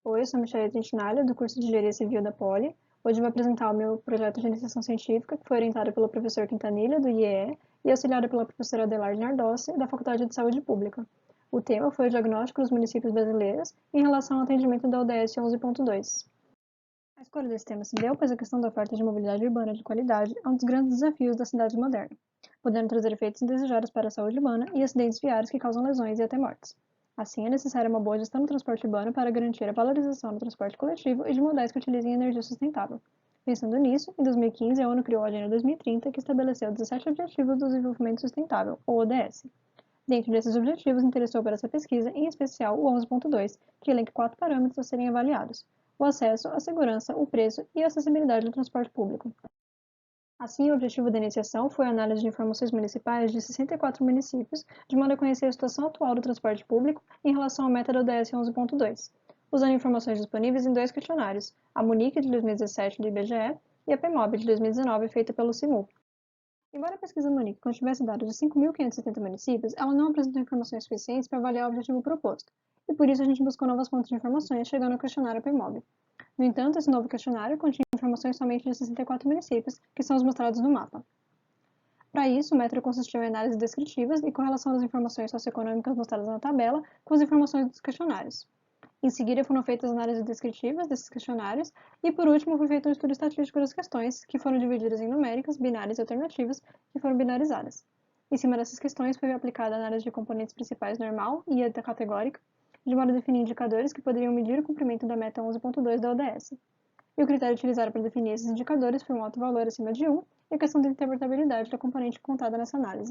Oi, eu sou a Michelle Trentinalha, do curso de Engenharia Civil da Poli. Hoje eu vou apresentar o meu projeto de iniciação científica, que foi orientado pelo professor Quintanilha, do IEE, e auxiliado pela professora Adelaide Nardossi, da Faculdade de Saúde Pública. O tema foi o diagnóstico dos municípios brasileiros em relação ao atendimento da ODS 11.2. A escolha desse tema se deu pois a questão da oferta de mobilidade urbana de qualidade é um dos grandes desafios da cidade moderna, podendo trazer efeitos indesejados para a saúde urbana e acidentes viários que causam lesões e até mortes. Assim, é necessária uma boa gestão do transporte urbano para garantir a valorização do transporte coletivo e de modais que utilizem energia sustentável. Pensando nisso, em 2015, a ONU criou a Agenda 2030, que estabeleceu 17 Objetivos do Desenvolvimento Sustentável, ou ODS. Dentro desses objetivos, interessou para essa pesquisa, em especial, o 11.2, que elenca 4 parâmetros a serem avaliados: o acesso, a segurança, o preço e a acessibilidade do transporte público. Assim, o objetivo da iniciação foi a análise de informações municipais de 64 municípios, de modo a conhecer a situação atual do transporte público em relação ao método ODS 11.2, usando informações disponíveis em 2 questionários, a MUNIC de 2017 do IBGE e a PEMOB de 2019, feita pelo CIMU. Embora a pesquisa MUNIC contivesse dados de 5.570 municípios, ela não apresentou informações suficientes para avaliar o objetivo proposto, e por isso a gente buscou novas fontes de informações, chegando ao questionário PEMOB. No entanto, esse novo questionário continha informações somente de 64 municípios, que são os mostrados no mapa. Para isso, o método consistiu em análises descritivas e correlação das informações socioeconômicas mostradas na tabela com as informações dos questionários. Em seguida, foram feitas análises descritivas desses questionários e, por último, foi feito um estudo estatístico das questões, que foram divididas em numéricas, binárias e alternativas, que foram binarizadas. Em cima dessas questões, foi aplicada a análise de componentes principais normal e a categórica, de modo a definir indicadores que poderiam medir o cumprimento da meta 11.2 da ODS. E o critério utilizado para definir esses indicadores foi um alto valor acima de 1 e a questão da interpretabilidade da componente contada nessa análise.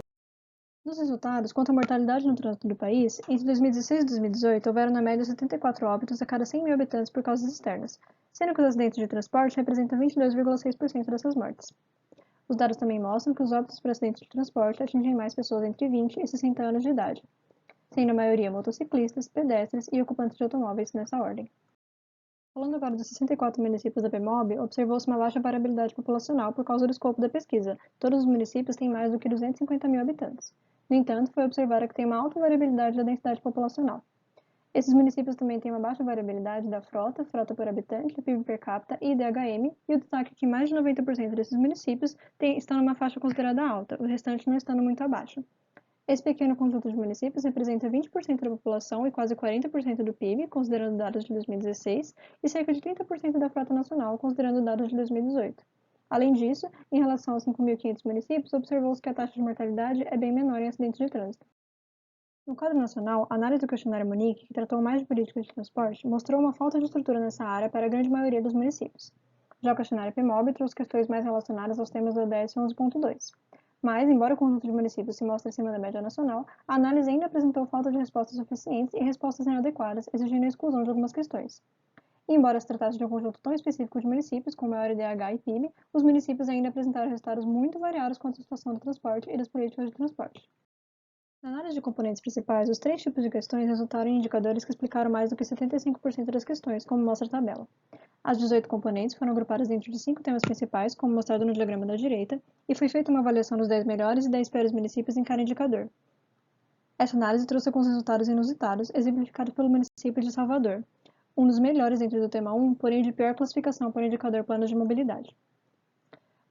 Nos resultados, quanto à mortalidade no trânsito do país, entre 2016 e 2018 houveram na média 74 óbitos a cada 100 mil habitantes por causas externas, sendo que os acidentes de transporte representam 22,6% dessas mortes. Os dados também mostram que os óbitos por acidentes de transporte atingem mais pessoas entre 20 e 60 anos de idade, sendo a maioria motociclistas, pedestres e ocupantes de automóveis nessa ordem. Falando agora dos 64 municípios da PEMOB, observou-se uma baixa variabilidade populacional por causa do escopo da pesquisa. Todos os municípios têm mais do que 250 mil habitantes. No entanto, foi observada que tem uma alta variabilidade da densidade populacional. Esses municípios também têm uma baixa variabilidade da frota por habitante, PIB per capita e IDHM, e o destaque é que mais de 90% desses municípios estão numa faixa considerada alta, o restante não estando muito abaixo. Esse pequeno conjunto de municípios representa 20% da população e quase 40% do PIB, considerando dados de 2016, e cerca de 30% da frota nacional, considerando dados de 2018. Além disso, em relação aos 5.500 municípios, observou-se que a taxa de mortalidade é bem menor em acidentes de trânsito. No quadro nacional, a análise do questionário Munique, que tratou mais de políticas de transporte, mostrou uma falta de estrutura nessa área para a grande maioria dos municípios. Já o questionário PEMOB trouxe questões mais relacionadas aos temas do ODS 11.2. Mas, embora o conjunto de municípios se mostre acima da média nacional, a análise ainda apresentou falta de respostas suficientes e respostas inadequadas, exigindo a exclusão de algumas questões. E, embora se tratasse de um conjunto tão específico de municípios, com maior IDH e PIB, os municípios ainda apresentaram resultados muito variados quanto à situação do transporte e das políticas de transporte. Na análise de componentes principais, os 3 tipos de questões resultaram em indicadores que explicaram mais do que 75% das questões, como mostra a tabela. As 18 componentes foram agrupadas dentro de 5 temas principais, como mostrado no diagrama da direita, e foi feita uma avaliação dos 10 melhores e 10 piores municípios em cada indicador. Essa análise trouxe alguns resultados inusitados, exemplificados pelo município de Salvador, um dos melhores dentro do tema 1, porém de pior classificação para o indicador planos de mobilidade.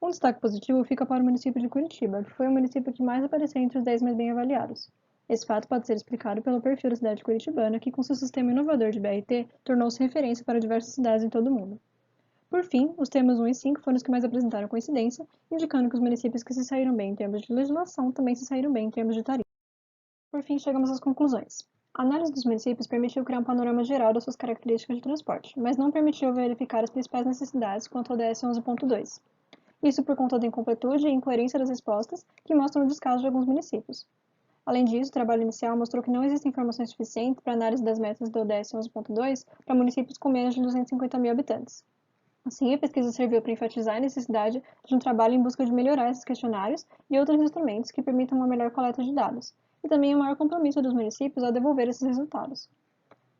Um destaque positivo fica para o município de Curitiba, que foi o município que mais apareceu entre os 10 mais bem avaliados. Esse fato pode ser explicado pelo perfil da cidade curitibana, que com seu sistema inovador de BRT tornou-se referência para diversas cidades em todo o mundo. Por fim, os temas 1 e 5 foram os que mais apresentaram coincidência, indicando que os municípios que se saíram bem em termos de legislação também se saíram bem em termos de tarifa. Por fim, chegamos às conclusões. A análise dos municípios permitiu criar um panorama geral das suas características de transporte, mas não permitiu verificar as principais necessidades quanto ao DS 11.2. Isso por conta da incompletude e incoerência das respostas, que mostram o descaso de alguns municípios. Além disso, o trabalho inicial mostrou que não existem informações suficientes para análise das metas do ODS 11.2 para municípios com menos de 250 mil habitantes. Assim, a pesquisa serviu para enfatizar a necessidade de um trabalho em busca de melhorar esses questionários e outros instrumentos que permitam uma melhor coleta de dados, e também o maior compromisso dos municípios ao devolver esses resultados.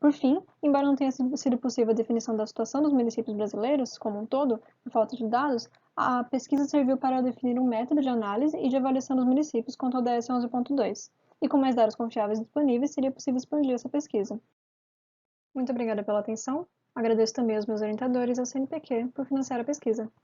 Por fim, embora não tenha sido possível a definição da situação dos municípios brasileiros como um todo, por falta de dados, a pesquisa serviu para definir um método de análise e de avaliação dos municípios quanto ao DS 11.2, e com mais dados confiáveis disponíveis seria possível expandir essa pesquisa. Muito obrigada pela atenção. Agradeço também aos meus orientadores e ao CNPq por financiar a pesquisa.